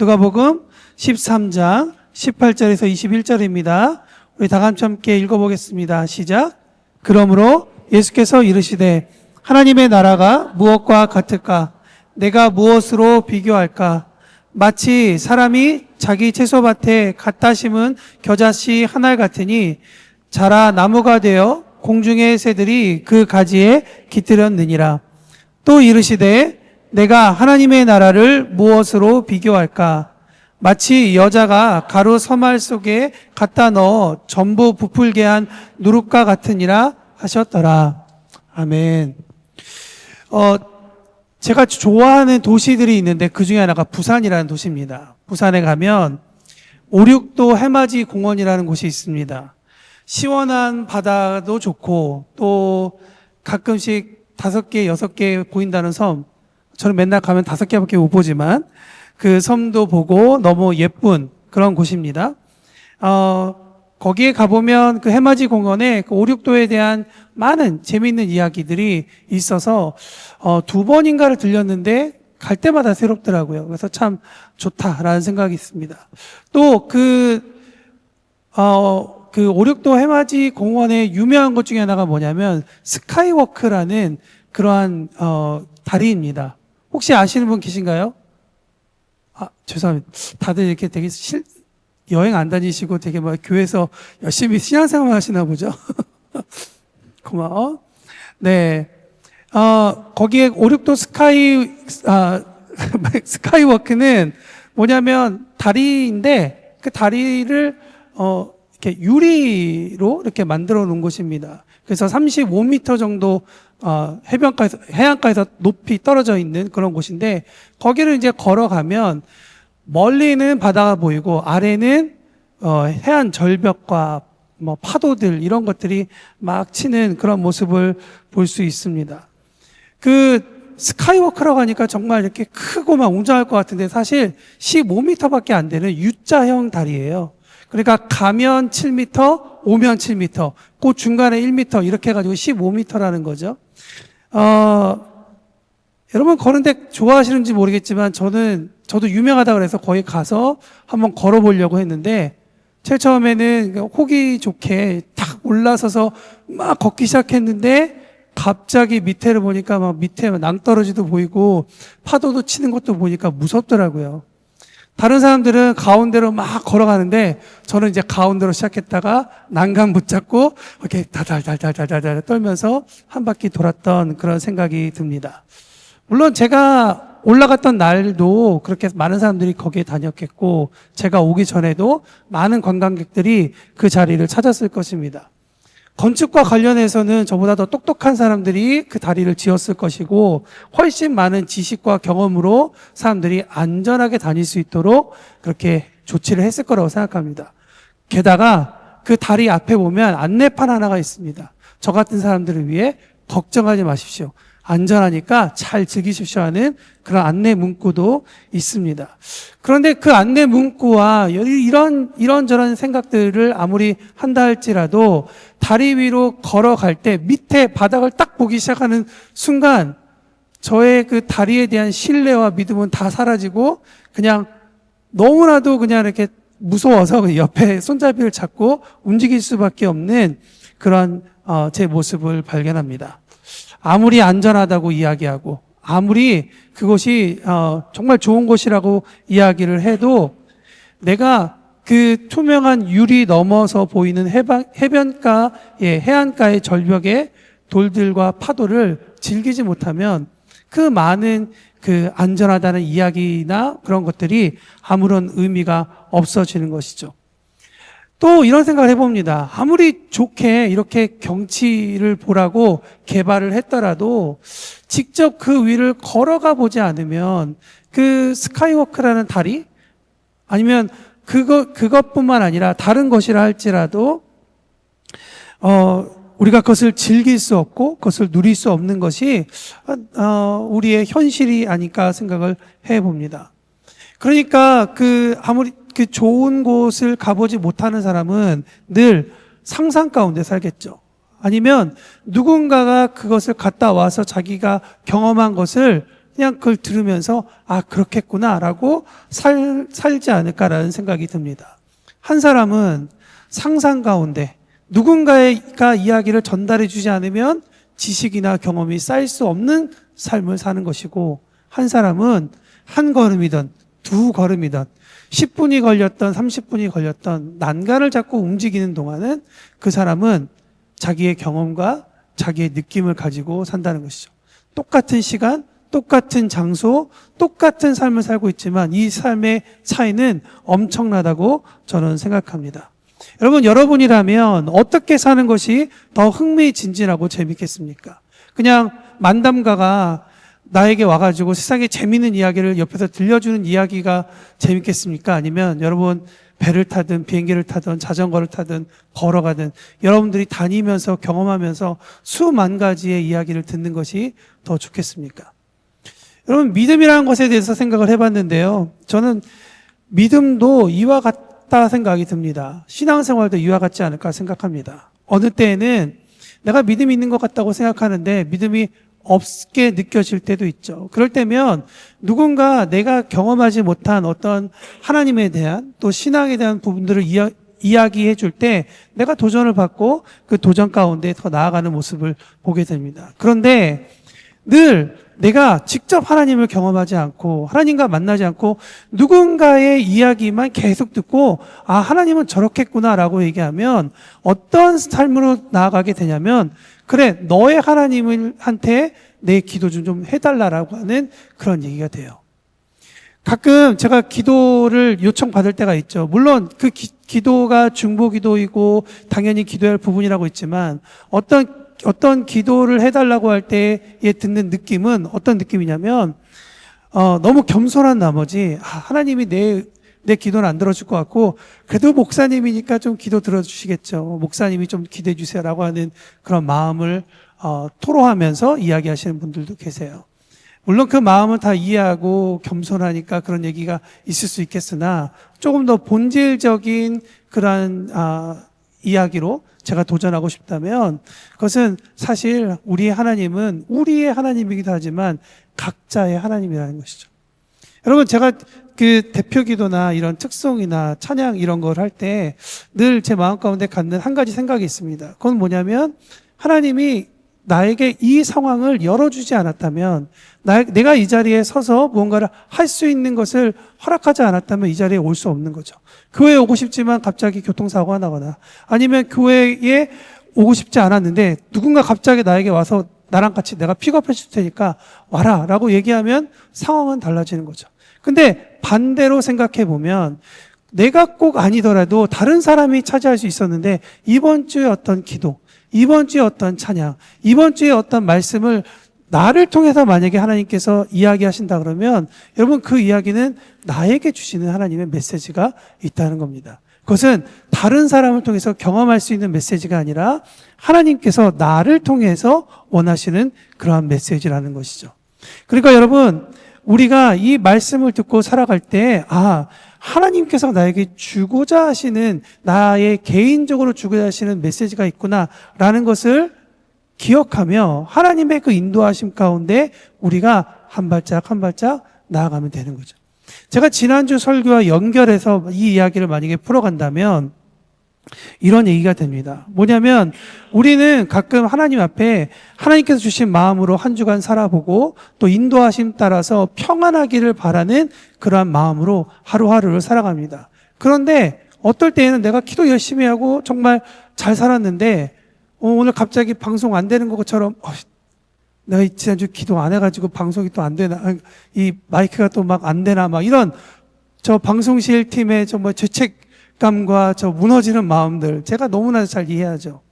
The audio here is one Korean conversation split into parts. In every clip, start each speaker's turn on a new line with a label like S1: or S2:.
S1: 누가복음 13장 18절에서 21절입니다. 우리 다 같이 함께 읽어보겠습니다. 시작. 그러므로 예수께서 이르시되 하나님의 나라가 무엇과 같을까? 내가 무엇으로 비교할까? 마치 사람이 자기 채소밭에 갖다 심은 겨자씨 한 알 같으니 자라 나무가 되어 공중의 새들이 그 가지에 깃들었느니라. 또 이르시되 내가 하나님의 나라를 무엇으로 비교할까? 마치 여자가 가루 서말 속에 갖다 넣어 전부 부풀게 한 누룩과 같으니라 하셨더라. 아멘. 제가 좋아하는 도시들이 있는데 그 중에 하나가 부산이라는 도시입니다. 부산에 가면 오륙도 해맞이 공원이라는 곳이 있습니다. 시원한 바다도 좋고 또 가끔씩 5개, 6개 보인다는 섬, 저는 맨날 가면 5개밖에 못 보지만 그 섬도 보고 너무 예쁜 그런 곳입니다. 거기에 가보면 그 해맞이 공원에 그 오륙도에 대한 많은 재미있는 이야기들이 있어서 2번인가를 들렸는데 갈 때마다 새롭더라고요. 그래서 참 좋다라는 생각이 있습니다. 또 그 오륙도 해맞이 공원의 유명한 것 중에 하나가 뭐냐면 스카이워크라는 그러한 다리입니다. 혹시 아시는 분 계신가요? 죄송합니다. 다들 이렇게 되게 여행 안 다니시고 되게 막 교회에서 열심히 신앙생활 하시나 보죠? 고마워. 네. 거기에 오륙도 스카이워크는 뭐냐면 다리인데 그 다리를, 이렇게 유리로 이렇게 만들어 놓은 곳입니다. 그래서 35m 정도, 해안가에서 높이 떨어져 있는 그런 곳인데 거기를 이제 걸어가면 멀리는 바다가 보이고 아래는 해안 절벽과 뭐 파도들 이런 것들이 막 치는 그런 모습을 볼 수 있습니다. 그 스카이워크라고 하니까 정말 이렇게 크고 막 웅장할 것 같은데 사실 15m밖에 안 되는 U자형 다리예요. 그러니까 가면 7m, 오면 7m, 그 중간에 1m 이렇게 해가지고 15m라는 거죠. 여러분 거는데 좋아하시는지 모르겠지만 저도 유명하다 그래서 거기 가서 한번 걸어보려고 했는데 제일 처음에는 호기 좋게 탁 올라서서 막 걷기 시작했는데 갑자기 밑에를 보니까 막 밑에 낭떠러지도 보이고 파도도 치는 것도 보니까 무섭더라고요. 다른 사람들은 가운데로 막 걸어가는데 저는 이제 가운데로 시작했다가 난간 붙잡고 이렇게 달달달달달달 떨면서 한 바퀴 돌았던 그런 생각이 듭니다. 물론 제가 올라갔던 날도 그렇게 많은 사람들이 거기에 다녔겠고 제가 오기 전에도 많은 관광객들이 그 자리를 찾았을 것입니다. 건축과 관련해서는 저보다 더 똑똑한 사람들이 그 다리를 지었을 것이고 훨씬 많은 지식과 경험으로 사람들이 안전하게 다닐 수 있도록 그렇게 조치를 했을 거라고 생각합니다. 게다가 그 다리 앞에 보면 안내판 하나가 있습니다. 저 같은 사람들을 위해 걱정하지 마십시오. 안전하니까 잘 즐기십시오 하는 그런 안내 문구도 있습니다. 그런데 그 안내 문구와 이런저런 생각들을 아무리 한다 할지라도 다리 위로 걸어갈 때 밑에 바닥을 딱 보기 시작하는 순간 저의 그 다리에 대한 신뢰와 믿음은 다 사라지고 그냥 너무나도 그냥 이렇게 무서워서 옆에 손잡이를 잡고 움직일 수밖에 없는 그런 제 모습을 발견합니다. 아무리 안전하다고 이야기하고 아무리 그곳이 정말 좋은 곳이라고 이야기를 해도 내가 그 투명한 유리 넘어서 보이는 해안가의 절벽의 돌들과 파도를 즐기지 못하면 그 많은 그 안전하다는 이야기나 그런 것들이 아무런 의미가 없어지는 것이죠. 또 이런 생각을 해봅니다. 아무리 좋게 이렇게 경치를 보라고 개발을 했더라도 직접 그 위를 걸어가 보지 않으면 그 스카이워크라는 다리 아니면 그것뿐만 아니라 다른 것이라 할지라도 우리가 그것을 즐길 수 없고 그것을 누릴 수 없는 것이 우리의 현실이 아닐까 생각을 해봅니다. 그러니까 아무리 그 좋은 곳을 가보지 못하는 사람은 늘 상상 가운데 살겠죠. 아니면 누군가가 그것을 갔다 와서 자기가 경험한 것을 그냥 그걸 들으면서 아 그렇겠구나라고 살지 않을까라는 생각이 듭니다. 한 사람은 상상 가운데 누군가가 이야기를 전달해 주지 않으면 지식이나 경험이 쌓일 수 없는 삶을 사는 것이고, 한 사람은 한 걸음이든 두 걸음이든 10분이 걸렸던 30분이 걸렸던 난간을 잡고 움직이는 동안은 그 사람은 자기의 경험과 자기의 느낌을 가지고 산다는 것이죠. 똑같은 시간, 똑같은 장소, 똑같은 삶을 살고 있지만 이 삶의 차이는 엄청나다고 저는 생각합니다. 여러분이라면 어떻게 사는 것이 더 흥미진진하고 재밌겠습니까? 그냥 만담가가 나에게 와가지고 세상에 재밌는 이야기를 옆에서 들려주는 이야기가 재밌겠습니까? 아니면 여러분 배를 타든 비행기를 타든 자전거를 타든 걸어가든 여러분들이 다니면서 경험하면서 수만 가지의 이야기를 듣는 것이 더 좋겠습니까? 여러분, 믿음이라는 것에 대해서 생각을 해봤는데요. 저는 믿음도 이와 같다 생각이 듭니다. 신앙생활도 이와 같지 않을까 생각합니다. 어느 때에는 내가 믿음이 있는 것 같다고 생각하는데 믿음이 없게 느껴질 때도 있죠. 그럴 때면 누군가 내가 경험하지 못한 어떤 하나님에 대한 또 신앙에 대한 부분들을 이야기해 줄 때 내가 도전을 받고 그 도전 가운데 더 나아가는 모습을 보게 됩니다. 그런데 늘 내가 직접 하나님을 경험하지 않고 하나님과 만나지 않고 누군가의 이야기만 계속 듣고 아 하나님은 저렇겠구나라고 얘기하면 어떤 삶으로 나아가게 되냐면 그래 너의 하나님한테 내 기도 좀 해달라라고 하는 그런 얘기가 돼요. 가끔 제가 기도를 요청받을 때가 있죠. 물론 그 기도가 중보 기도이고 당연히 기도해야 할 부분이라고 있지만 어떤 기도를 해달라고 할 때에 듣는 느낌은 어떤 느낌이냐면 너무 겸손한 나머지 하나님이 내 기도는 안 들어줄 것 같고 그래도 목사님이니까 좀 기도 들어주시겠죠. 목사님이 좀 기도해 주세요라고 하는 그런 마음을 토로하면서 이야기하시는 분들도 계세요. 물론 그 마음은 다 이해하고 겸손하니까 그런 얘기가 있을 수 있겠으나 조금 더 본질적인 그런 이야기로 제가 도전하고 싶다면 그것은 사실 우리의 하나님은 우리의 하나님이기도 하지만 각자의 하나님이라는 것이죠. 여러분 제가 그 대표 기도나 이런 특송이나 찬양 이런 걸 할 때 늘 제 마음 가운데 갖는 한 가지 생각이 있습니다. 그건 뭐냐면 하나님이 나에게 이 상황을 열어주지 않았다면 내가 이 자리에 서서 무언가를 할 수 있는 것을 허락하지 않았다면 이 자리에 올 수 없는 거죠. 교회에 오고 싶지만 갑자기 교통사고가 나거나 아니면 교회에 오고 싶지 않았는데 누군가 갑자기 나에게 와서 나랑 같이 내가 픽업해 줄 테니까 와라 라고 얘기하면 상황은 달라지는 거죠. 근데 반대로 생각해 보면 내가 꼭 아니더라도 다른 사람이 차지할 수 있었는데 이번 주에 어떤 기도, 이번 주에 어떤 찬양, 이번 주에 어떤 말씀을 나를 통해서 만약에 하나님께서 이야기하신다 그러면 여러분 그 이야기는 나에게 주시는 하나님의 메시지가 있다는 겁니다. 그것은 다른 사람을 통해서 경험할 수 있는 메시지가 아니라 하나님께서 나를 통해서 원하시는 그러한 메시지라는 것이죠. 그러니까 여러분 우리가 이 말씀을 듣고 살아갈 때 하나님께서 나에게 주고자 하시는 나의 개인적으로 주고자 하시는 메시지가 있구나라는 것을 기억하며 하나님의 그 인도하심 가운데 우리가 한 발짝 한 발짝 나아가면 되는 거죠. 제가 지난주 설교와 연결해서 이 이야기를 만약에 풀어간다면 이런 얘기가 됩니다. 뭐냐면 우리는 가끔 하나님 앞에 하나님께서 주신 마음으로 한 주간 살아보고 또 인도하심 따라서 평안하기를 바라는 그러한 마음으로 하루하루를 살아갑니다. 그런데 어떨 때에는 내가 기도 열심히 하고 정말 잘 살았는데 오늘 갑자기 방송 안 되는 것처럼 내가 지난주 기도 안 해가지고 방송이 또 안 되나 이 마이크가 또 막 안 되나 막 이런 저 방송실 팀의 정말 죄책감과 저 무너지는 마음들 제가 너무나 잘 이해하죠.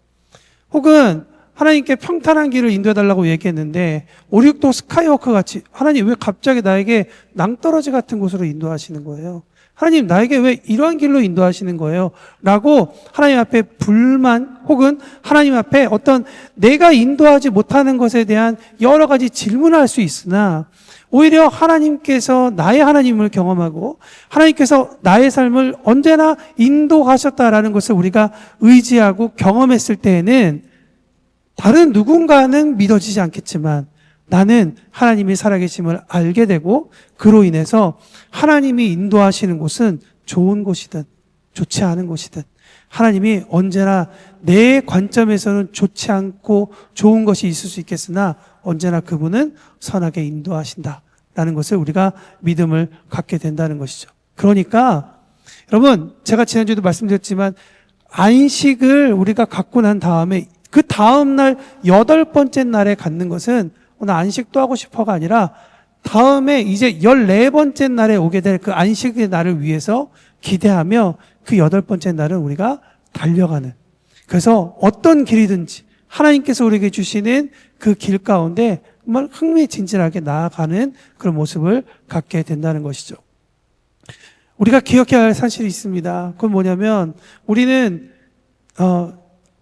S1: 혹은 하나님께 평탄한 길을 인도해달라고 얘기했는데 5,6도 스카이워크 같이 하나님 왜 갑자기 나에게 낭떠러지 같은 곳으로 인도하시는 거예요? 하나님 나에게 왜 이러한 길로 인도하시는 거예요? 라고 하나님 앞에 불만 혹은 하나님 앞에 어떤 내가 인도하지 못하는 것에 대한 여러 가지 질문을 할 수 있으나 오히려 하나님께서 나의 하나님을 경험하고 하나님께서 나의 삶을 언제나 인도하셨다라는 것을 우리가 의지하고 경험했을 때에는 다른 누군가는 믿어지지 않겠지만 나는 하나님이 살아계심을 알게 되고 그로 인해서 하나님이 인도하시는 곳은 좋은 곳이든 좋지 않은 곳이든 하나님이 언제나 내 관점에서는 좋지 않고 좋은 것이 있을 수 있겠으나 언제나 그분은 선하게 인도하신다라는 것을 우리가 믿음을 갖게 된다는 것이죠. 그러니까 여러분, 제가 지난주에도 말씀드렸지만 안식을 우리가 갖고 난 다음에 그 다음 날 8번째 날에 갖는 것은 오늘 안식도 하고 싶어가 아니라 다음에 이제 14번째 날에 오게 될 그 안식의 날을 위해서 기대하며 그 8번째 날은 우리가 달려가는, 그래서 어떤 길이든지 하나님께서 우리에게 주시는 그 길 가운데 정말 흥미진진하게 나아가는 그런 모습을 갖게 된다는 것이죠. 우리가 기억해야 할 사실이 있습니다. 그건 뭐냐면 우리는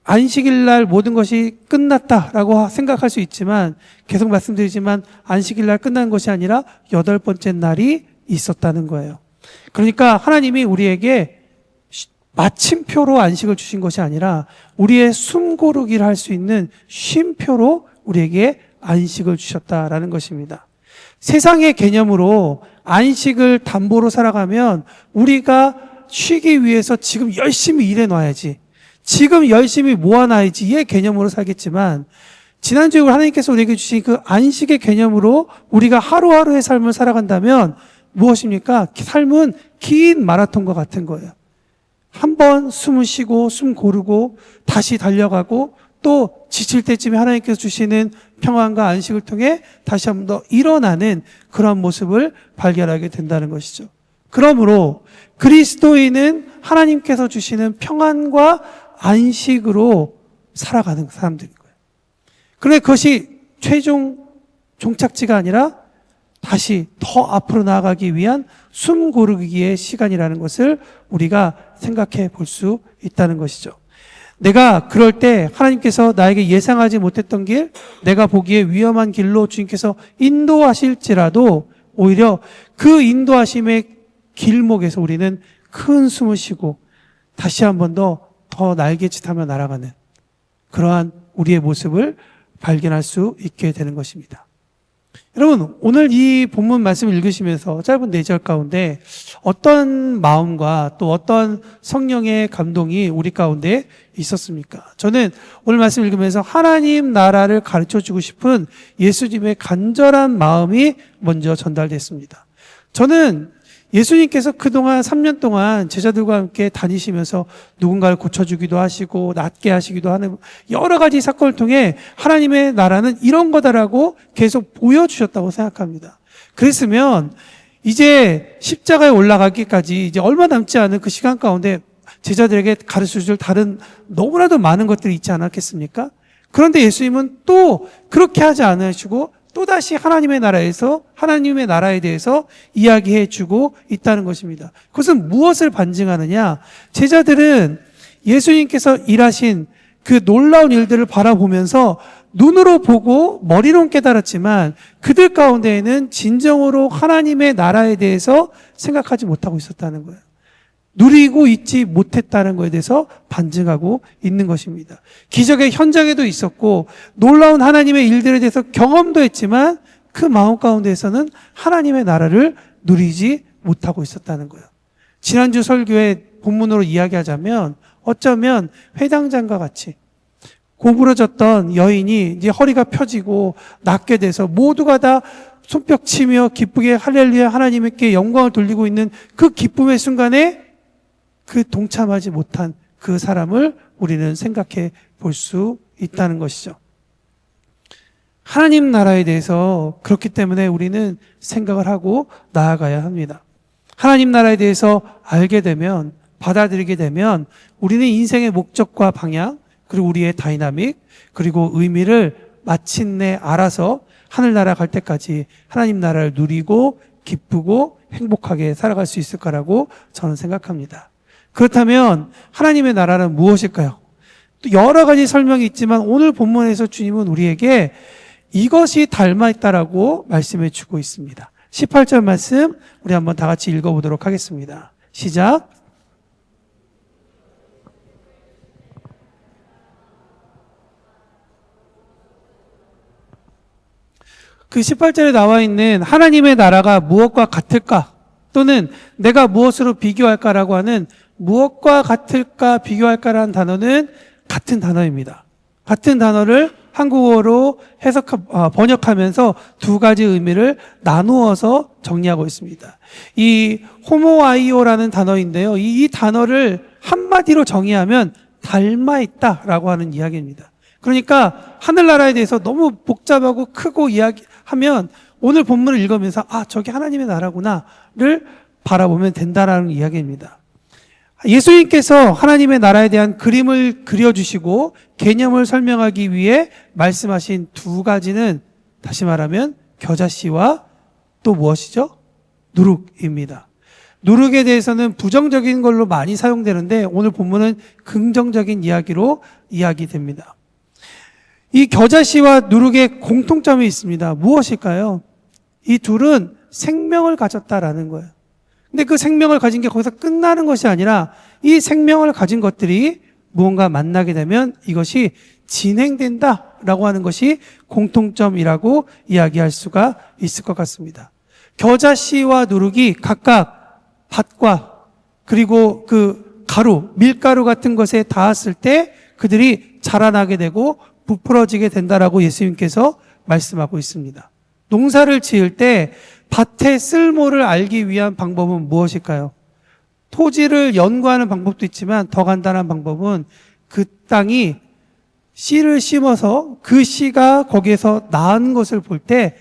S1: 안식일 날 모든 것이 끝났다라고 생각할 수 있지만 계속 말씀드리지만 안식일 날 끝난 것이 아니라 8번째 날이 있었다는 거예요. 그러니까 하나님이 우리에게 마침표로 안식을 주신 것이 아니라 우리의 숨 고르기를 할 수 있는 쉼표로 우리에게 안식을 주셨다라는 것입니다. 세상의 개념으로 안식을 담보로 살아가면 우리가 쉬기 위해서 지금 열심히 일해 놔야지, 지금 열심히 모아놔야지 의 개념으로 살겠지만 지난주에 하나님께서 우리에게 주신 그 안식의 개념으로 우리가 하루하루의 삶을 살아간다면 무엇입니까? 삶은 긴 마라톤과 같은 거예요. 한번 숨을 쉬고 숨 고르고 다시 달려가고 또 지칠 때쯤에 하나님께서 주시는 평안과 안식을 통해 다시 한 번 더 일어나는 그런 모습을 발견하게 된다는 것이죠. 그러므로 그리스도인은 하나님께서 주시는 평안과 안식으로 살아가는 사람들인 거예요. 그런데 그것이 최종 종착지가 아니라 다시 더 앞으로 나아가기 위한 숨 고르기의 시간이라는 것을 우리가 생각해 볼 수 있다는 것이죠. 내가 그럴 때 하나님께서 나에게 예상하지 못했던 길, 내가 보기에 위험한 길로 주님께서 인도하실지라도 오히려 그 인도하심의 길목에서 우리는 큰 숨을 쉬고 다시 한 번 더 날개짓하며 날아가는 그러한 우리의 모습을 발견할 수 있게 되는 것입니다. 여러분, 오늘 이 본문 말씀을 읽으시면서 짧은 4절 가운데 어떤 마음과 또 어떤 성령의 감동이 우리 가운데 있었습니까? 저는 오늘 말씀 읽으면서 하나님 나라를 가르쳐주고 싶은 예수님의 간절한 마음이 먼저 전달됐습니다. 저는 예수님께서 그동안 3년 동안 제자들과 함께 다니시면서 누군가를 고쳐주기도 하시고 낫게 하시기도 하는 여러 가지 사건을 통해 하나님의 나라는 이런 거다라고 계속 보여주셨다고 생각합니다. 그랬으면 이제 십자가에 올라가기까지 이제 얼마 남지 않은 그 시간 가운데 제자들에게 가르쳐줄 다른 너무나도 많은 것들이 있지 않았겠습니까? 그런데 예수님은 또 그렇게 하지 않으시고 또다시 하나님의 나라에서 하나님의 나라에 대해서 이야기해 주고 있다는 것입니다. 그것은 무엇을 반증하느냐? 제자들은 예수님께서 일하신 그 놀라운 일들을 바라보면서 눈으로 보고 머리로 깨달았지만 그들 가운데에는 진정으로 하나님의 나라에 대해서 생각하지 못하고 있었다는 거예요. 누리고 있지 못했다는 것에 대해서 반증하고 있는 것입니다. 기적의 현장에도 있었고 놀라운 하나님의 일들에 대해서 경험도 했지만 그 마음 가운데에서는 하나님의 나라를 누리지 못하고 있었다는 거예요. 지난주 설교의 본문으로 이야기하자면 어쩌면 회당장과 같이 고부러졌던 여인이 이제 허리가 펴지고 낫게 돼서 모두가 다 손뼉치며 기쁘게 할렐루야 하나님께 영광을 돌리고 있는 그 기쁨의 순간에 그 동참하지 못한 그 사람을 우리는 생각해 볼 수 있다는 것이죠. 하나님 나라에 대해서 그렇기 때문에 우리는 생각을 하고 나아가야 합니다. 하나님 나라에 대해서 알게 되면, 받아들이게 되면 우리는 인생의 목적과 방향, 그리고 우리의 다이나믹, 그리고 의미를 마침내 알아서 하늘나라 갈 때까지 하나님 나라를 누리고 기쁘고 행복하게 살아갈 수 있을 거라고 저는 생각합니다. 그렇다면 하나님의 나라는 무엇일까요? 또 여러 가지 설명이 있지만 오늘 본문에서 주님은 우리에게 이것이 닮아있다라고 말씀해 주고 있습니다. 18절 말씀 우리 한번 다 같이 읽어보도록 하겠습니다. 시작. 그 18절에 나와 있는 하나님의 나라가 무엇과 같을까? 또는 내가 무엇으로 비교할까라고 하는 무엇과 같을까 비교할까라는 단어는 같은 단어입니다. 같은 단어를 한국어로 번역하면서 두 가지 의미를 나누어서 정리하고 있습니다. 이 호모아이오라는 단어인데요. 이 단어를 한마디로 정의하면 닮아 있다라고 하는 이야기입니다. 그러니까 하늘나라에 대해서 너무 복잡하고 크고 이야기하면 오늘 본문을 읽으면서 저게 하나님의 나라구나를 바라보면 된다라는 이야기입니다. 예수님께서 하나님의 나라에 대한 그림을 그려주시고 개념을 설명하기 위해 말씀하신 두 가지는 다시 말하면 겨자씨와 또 무엇이죠? 누룩입니다. 누룩에 대해서는 부정적인 걸로 많이 사용되는데 오늘 본문은 긍정적인 이야기로 이야기됩니다. 이 겨자씨와 누룩의 공통점이 있습니다. 무엇일까요? 이 둘은 생명을 가졌다라는 거예요. 근데 그 생명을 가진 게 거기서 끝나는 것이 아니라 이 생명을 가진 것들이 무언가 만나게 되면 이것이 진행된다라고 하는 것이 공통점이라고 이야기할 수가 있을 것 같습니다. 겨자씨와 누룩이 각각 밭과 그리고 그 가루, 밀가루 같은 것에 닿았을 때 그들이 자라나게 되고 부풀어지게 된다라고 예수님께서 말씀하고 있습니다. 농사를 지을 때 밭의 쓸모를 알기 위한 방법은 무엇일까요? 토지를 연구하는 방법도 있지만 더 간단한 방법은 그 땅이 씨를 심어서 그 씨가 거기에서 나은 것을 볼 때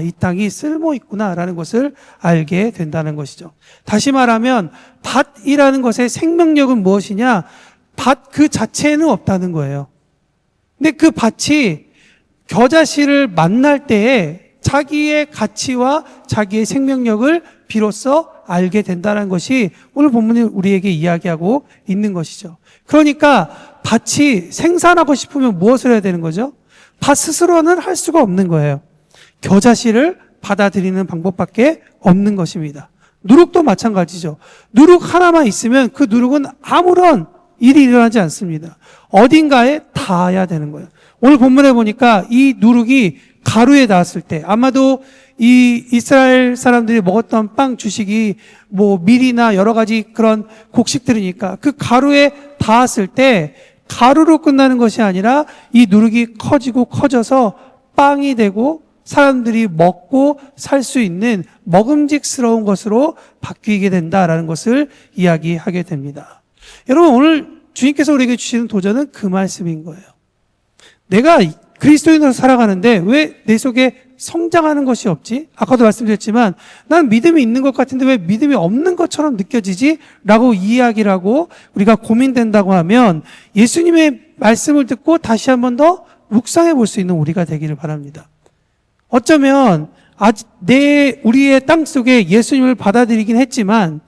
S1: 이 땅이 쓸모 있구나라는 것을 알게 된다는 것이죠. 다시 말하면 밭이라는 것의 생명력은 무엇이냐? 밭 그 자체에는 없다는 거예요. 근데 그 밭이 겨자씨를 만날 때에 자기의 가치와 자기의 생명력을 비로소 알게 된다는 것이 오늘 본문이 우리에게 이야기하고 있는 것이죠. 그러니까 밭이 생산하고 싶으면 무엇을 해야 되는 거죠? 밭 스스로는 할 수가 없는 거예요. 겨자씨를 받아들이는 방법밖에 없는 것입니다. 누룩도 마찬가지죠. 누룩 하나만 있으면 그 누룩은 아무런 일이 일어나지 않습니다. 어딘가에 닿아야 되는 거예요. 오늘 본문에 보니까 이 누룩이 가루에 닿았을 때 아마도 이 이스라엘 사람들이 먹었던 빵 주식이 뭐 밀이나 여러 가지 그런 곡식들이니까 그 가루에 닿았을 때 가루로 끝나는 것이 아니라 이 누룩이 커지고 커져서 빵이 되고 사람들이 먹고 살 수 있는 먹음직스러운 것으로 바뀌게 된다라는 것을 이야기하게 됩니다. 여러분 오늘 주님께서 우리에게 주시는 도전은 그 말씀인 거예요. 내가 그리스도인으로 살아가는데 왜 내 속에 성장하는 것이 없지? 아까도 말씀드렸지만 난 믿음이 있는 것 같은데 왜 믿음이 없는 것처럼 느껴지지? 라고 이야기를 하고 우리가 고민된다고 하면 예수님의 말씀을 듣고 다시 한 번 더 묵상해 볼 수 있는 우리가 되기를 바랍니다. 어쩌면 우리의 땅 속에 예수님을 받아들이긴 했지만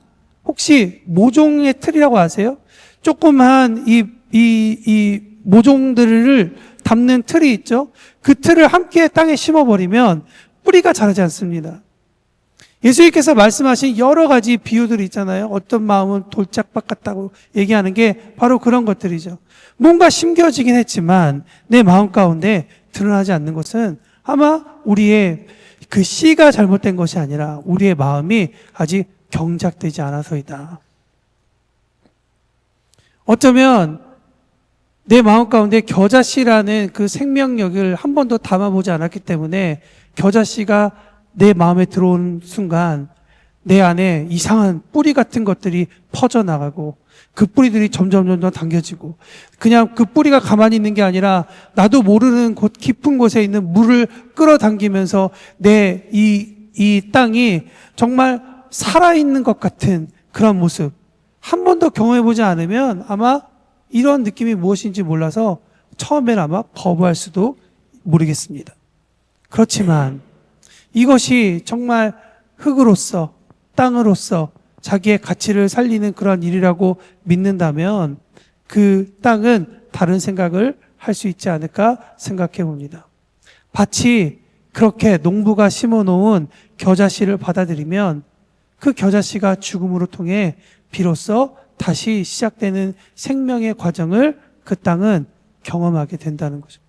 S1: 혹시 모종의 틀이라고 아세요? 조그만 이 모종들을 담는 틀이 있죠? 그 틀을 함께 땅에 심어버리면 뿌리가 자라지 않습니다. 예수님께서 말씀하신 여러 가지 비유들이 있잖아요. 어떤 마음은 돌짝밭 같다고 얘기하는 게 바로 그런 것들이죠. 뭔가 심겨지긴 했지만 내 마음 가운데 드러나지 않는 것은 아마 우리의 그 씨가 잘못된 것이 아니라 우리의 마음이 아직 경작되지 않아서이다. 어쩌면 내 마음 가운데 겨자씨라는 그 생명력을 한 번도 담아보지 않았기 때문에 겨자씨가 내 마음에 들어오는 순간 내 안에 이상한 뿌리 같은 것들이 퍼져나가고 그 뿌리들이 점점 당겨지고 그냥 그 뿌리가 가만히 있는 게 아니라 나도 모르는 곳 깊은 곳에 있는 물을 끌어당기면서 내 이 땅이 정말 살아있는 것 같은 그런 모습 한 번도 경험해보지 않으면 아마 이런 느낌이 무엇인지 몰라서 처음엔 아마 거부할 수도 모르겠습니다. 그렇지만 이것이 정말 흙으로서 땅으로서 자기의 가치를 살리는 그런 일이라고 믿는다면 그 땅은 다른 생각을 할 수 있지 않을까 생각해 봅니다. 밭이 그렇게 농부가 심어놓은 겨자씨를 받아들이면 그 겨자씨가 죽음으로 통해 비로소 다시 시작되는 생명의 과정을 그 땅은 경험하게 된다는 거죠.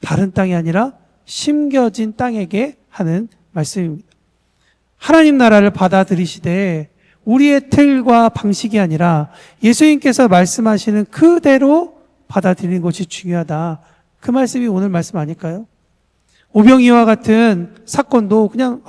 S1: 다른 땅이 아니라 심겨진 땅에게 하는 말씀입니다. 하나님 나라를 받아들이시되 우리의 틀과 방식이 아니라 예수님께서 말씀하시는 그대로 받아들이는 것이 중요하다. 그 말씀이 오늘 말씀 아닐까요? 오병이와 같은 사건도 그냥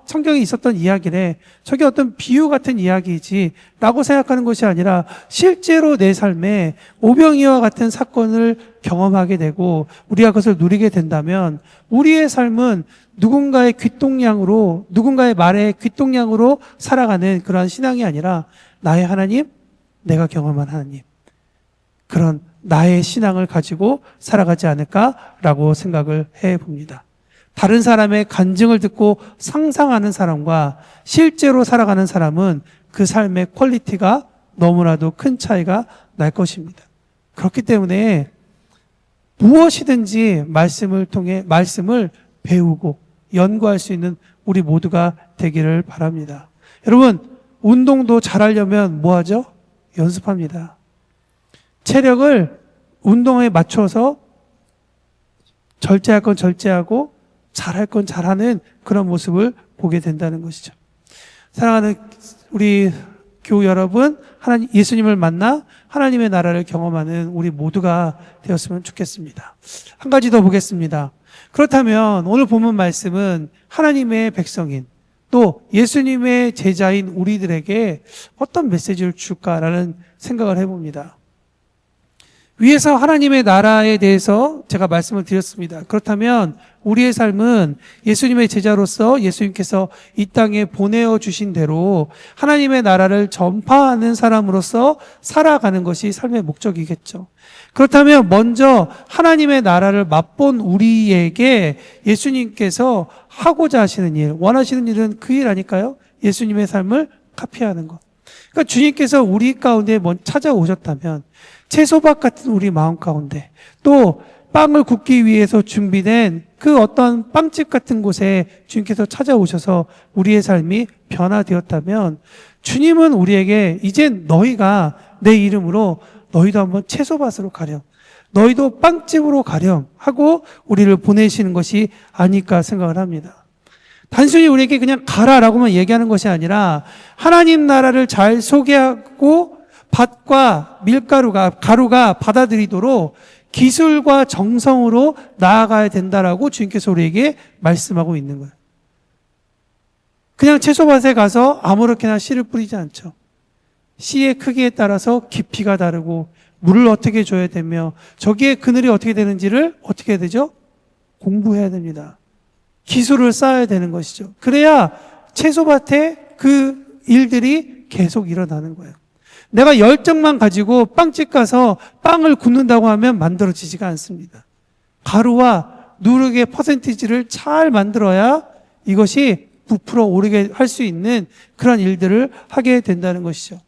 S1: 성경에 있었던 이야기래, 저게 어떤 비유 같은 이야기이지 라고 생각하는 것이 아니라 실제로 내 삶에 오병이와 같은 사건을 경험하게 되고 우리가 그것을 누리게 된다면 우리의 삶은 누군가의 귓동량으로, 누군가의 말에 귓동량으로 살아가는 그러한 신앙이 아니라 나의 하나님, 내가 경험한 하나님, 그런 나의 신앙을 가지고 살아가지 않을까라고 생각을 해봅니다. 다른 사람의 간증을 듣고 상상하는 사람과 실제로 살아가는 사람은 그 삶의 퀄리티가 너무나도 큰 차이가 날 것입니다. 그렇기 때문에 무엇이든지 말씀을 통해 말씀을 배우고 연구할 수 있는 우리 모두가 되기를 바랍니다. 여러분, 운동도 잘하려면 뭐 하죠? 연습합니다. 체력을 운동에 맞춰서 절제할 건 절제하고 잘할 건 잘하는 그런 모습을 보게 된다는 것이죠. 사랑하는 우리 교우 여러분, 예수님을 만나 하나님의 나라를 경험하는 우리 모두가 되었으면 좋겠습니다. 한 가지 더 보겠습니다. 그렇다면 오늘 본문 말씀은 하나님의 백성인 또 예수님의 제자인 우리들에게 어떤 메시지를 줄까라는 생각을 해봅니다. 위에서 하나님의 나라에 대해서 제가 말씀을 드렸습니다. 그렇다면 우리의 삶은 예수님의 제자로서 예수님께서 이 땅에 보내어 주신 대로 하나님의 나라를 전파하는 사람으로서 살아가는 것이 삶의 목적이겠죠. 그렇다면 먼저 하나님의 나라를 맛본 우리에게 예수님께서 하고자 하시는 일, 원하시는 일은 그 일 아닐까요? 예수님의 삶을 카피하는 것. 그러니까 주님께서 우리 가운데 찾아오셨다면 채소밭 같은 우리 마음 가운데 또 빵을 굽기 위해서 준비된 그 어떤 빵집 같은 곳에 주님께서 찾아오셔서 우리의 삶이 변화되었다면 주님은 우리에게 이제 너희가 내 이름으로 너희도 한번 채소밭으로 가렴, 너희도 빵집으로 가렴 하고 우리를 보내시는 것이 아닐까 생각을 합니다. 단순히 우리에게 그냥 가라라고만 얘기하는 것이 아니라 하나님 나라를 잘 소개하고 밭과 가루가 받아들이도록 기술과 정성으로 나아가야 된다라고 주님께서 우리에게 말씀하고 있는 거예요. 그냥 채소밭에 가서 아무렇게나 씨를 뿌리지 않죠. 씨의 크기에 따라서 깊이가 다르고 물을 어떻게 줘야 되며 저기에 그늘이 어떻게 되는지를 어떻게 해야 되죠? 공부해야 됩니다. 기술을 쌓아야 되는 것이죠. 그래야 채소밭에 그 일들이 계속 일어나는 거예요. 내가 열정만 가지고 빵집 가서 빵을 굽는다고 하면 만들어지지가 않습니다. 가루와 누룩의 퍼센티지를 잘 만들어야 이것이 부풀어 오르게 할 수 있는 그런 일들을 하게 된다는 것이죠.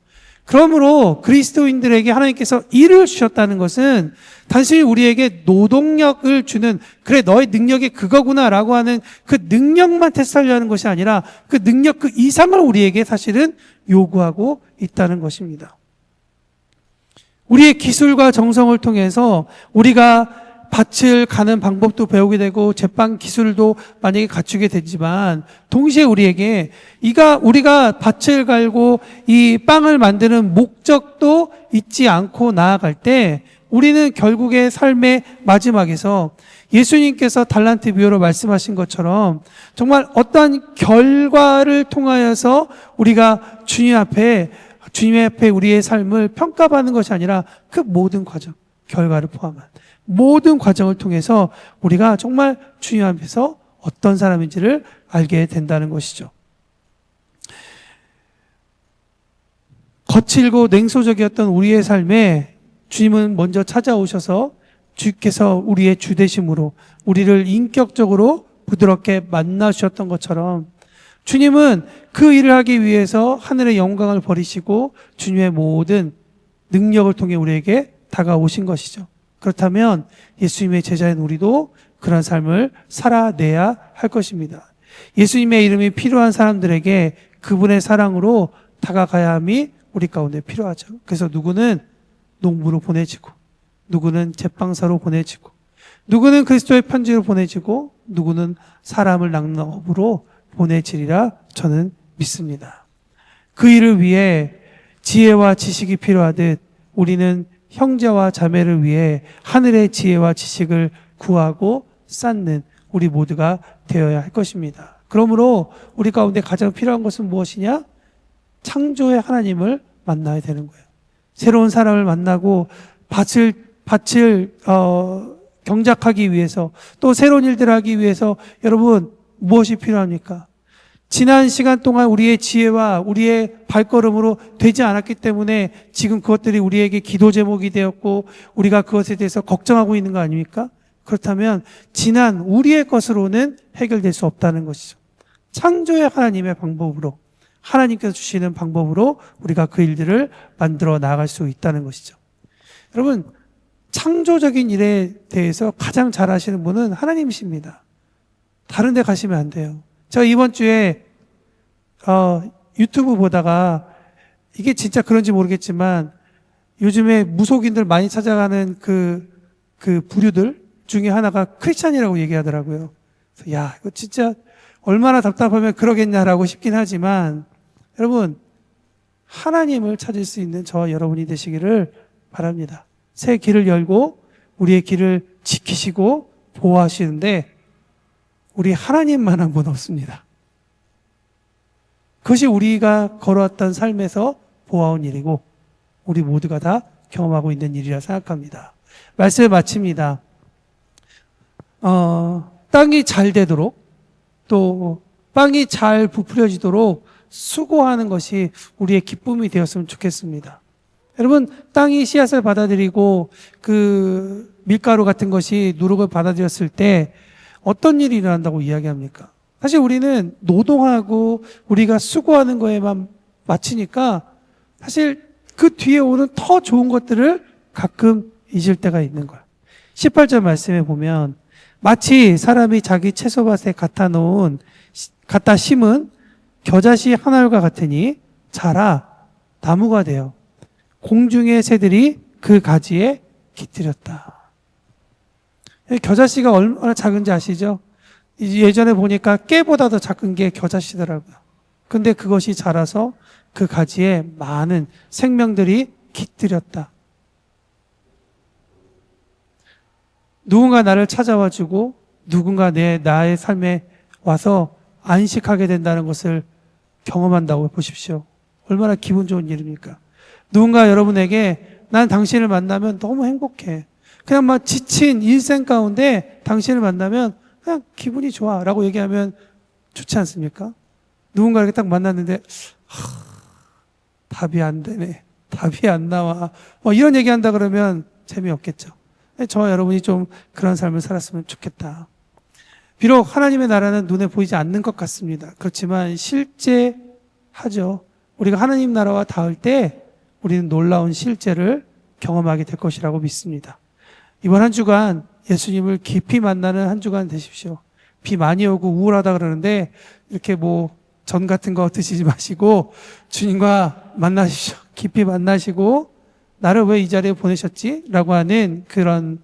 S1: 그러므로 그리스도인들에게 하나님께서 일을 주셨다는 것은 단순히 우리에게 노동력을 주는, 그래 너의 능력이 그거구나라고 하는 그 능력만 테스트하려 하는 것이 아니라 그 능력 그 이상을 우리에게 사실은 요구하고 있다는 것입니다. 우리의 기술과 정성을 통해서 우리가 밭을 가는 방법도 배우게 되고 제빵 기술도 만약에 갖추게 되지만 동시에 우리에게 우리가 밭을 갈고 이 빵을 만드는 목적도 잊지 않고 나아갈 때 우리는 결국에 삶의 마지막에서 예수님께서 달란트 비유로 말씀하신 것처럼 정말 어떠한 결과를 통하여서 우리가 주님 앞에 우리의 삶을 평가받는 것이 아니라 그 모든 과정, 결과를 포함한 모든 과정을 통해서 우리가 정말 주님 앞에서 어떤 사람인지를 알게 된다는 것이죠. 거칠고 냉소적이었던 우리의 삶에 주님은 먼저 찾아오셔서 주께서 우리의 주 되심으로 우리를 인격적으로 부드럽게 만나주셨던 것처럼 주님은 그 일을 하기 위해서 하늘의 영광을 버리시고 주님의 모든 능력을 통해 우리에게 다가오신 것이죠. 그렇다면 예수님의 제자인 우리도 그런 삶을 살아내야 할 것입니다. 예수님의 이름이 필요한 사람들에게 그분의 사랑으로 다가가야 함이 우리 가운데 필요하죠. 그래서 누구는 농부로 보내지고 누구는 제빵사로 보내지고 누구는 그리스도의 편지로 보내지고 누구는 사람을 낚는 업으로 보내지리라 저는 믿습니다. 그 일을 위해 지혜와 지식이 필요하듯 우리는 형제와 자매를 위해 하늘의 지혜와 지식을 구하고 쌓는 우리 모두가 되어야 할 것입니다. 그러므로 우리 가운데 가장 필요한 것은 무엇이냐? 창조의 하나님을 만나야 되는 거예요. 새로운 사람을 만나고 밭을 경작하기 위해서 또 새로운 일들을 하기 위해서 여러분 무엇이 필요합니까? 지난 시간 동안 우리의 지혜와 우리의 발걸음으로 되지 않았기 때문에 지금 그것들이 우리에게 기도 제목이 되었고 우리가 그것에 대해서 걱정하고 있는 거 아닙니까? 그렇다면 지난 우리의 것으로는 해결될 수 없다는 것이죠. 창조의 하나님의 방법으로 하나님께서 주시는 방법으로 우리가 그 일들을 만들어 나갈 수 있다는 것이죠. 여러분 창조적인 일에 대해서 가장 잘 아시는 분은 하나님이십니다. 다른 데 가시면 안 돼요. 제가 이번 주에 유튜브 보다가 이게 진짜 그런지 모르겠지만 요즘에 무속인들 많이 찾아가는 그 부류들 중에 하나가 크리스찬이라고 얘기하더라고요. 그래서 야, 이거 진짜 얼마나 답답하면 그러겠냐라고 싶긴 하지만 여러분 하나님을 찾을 수 있는 저와 여러분이 되시기를 바랍니다. 새 길을 열고 우리의 길을 지키시고 보호하시는데 우리 하나님만한 분 없습니다. 그것이 우리가 걸어왔던 삶에서 보아온 일이고 우리 모두가 다 경험하고 있는 일이라 생각합니다. 말씀을 마칩니다. 땅이 잘 되도록 또 빵이 잘 부풀려지도록 수고하는 것이 우리의 기쁨이 되었으면 좋겠습니다. 여러분 땅이 씨앗을 받아들이고 그 밀가루 같은 것이 누룩을 받아들였을 때 어떤 일이 일어난다고 이야기합니까? 사실 우리는 노동하고 우리가 수고하는 거에만 마치니까 사실 그 뒤에 오는 더 좋은 것들을 가끔 잊을 때가 있는 거야. 18절 말씀에 보면 마치 사람이 자기 채소밭에 갖다 심은 겨자씨 한 알과 같으니 자라 나무가 되어 공중의 새들이 그 가지에 깃들였다. 겨자씨가 얼마나 작은지 아시죠? 예전에 보니까 깨보다 더 작은 게 겨자씨더라고요. 근데 그것이 자라서 그 가지에 많은 생명들이 깃들였다. 누군가 나를 찾아와주고 누군가 나의 삶에 와서 안식하게 된다는 것을 경험한다고 보십시오. 얼마나 기분 좋은 일입니까? 누군가 여러분에게 난 당신을 만나면 너무 행복해. 그냥 막 지친 일생 가운데 당신을 만나면 그냥 기분이 좋아 라고 얘기하면 좋지 않습니까? 누군가 이렇게 딱 만났는데 답이 안 되네. 답이 안 나와. 뭐 이런 얘기한다 그러면 재미없겠죠. 저와 여러분이 좀 그런 삶을 살았으면 좋겠다. 비록 하나님의 나라는 눈에 보이지 않는 것 같습니다. 그렇지만 실제 하죠. 우리가 하나님 나라와 닿을 때 우리는 놀라운 실제를 경험하게 될 것이라고 믿습니다. 이번 한 주간 예수님을 깊이 만나는 한 주간 되십시오. 비 많이 오고 우울하다 그러는데 이렇게 뭐 전 같은 거 드시지 마시고 주님과 만나십시오. 깊이 만나시고 나를 왜 이 자리에 보내셨지? 라고 하는 그런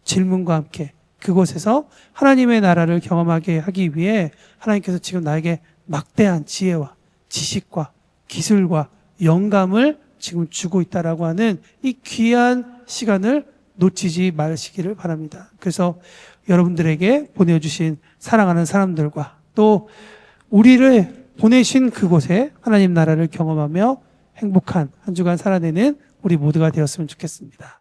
S1: 질문과 함께 그곳에서 하나님의 나라를 경험하게 하기 위해 하나님께서 지금 나에게 막대한 지혜와 지식과 기술과 영감을 지금 주고 있다라고 하는 이 귀한 시간을 놓치지 마시기를 바랍니다. 그래서 여러분들에게 보내주신 사랑하는 사람들과 또 우리를 보내신 그곳에 하나님 나라를 경험하며 행복한 한 주간 살아내는 우리 모두가 되었으면 좋겠습니다.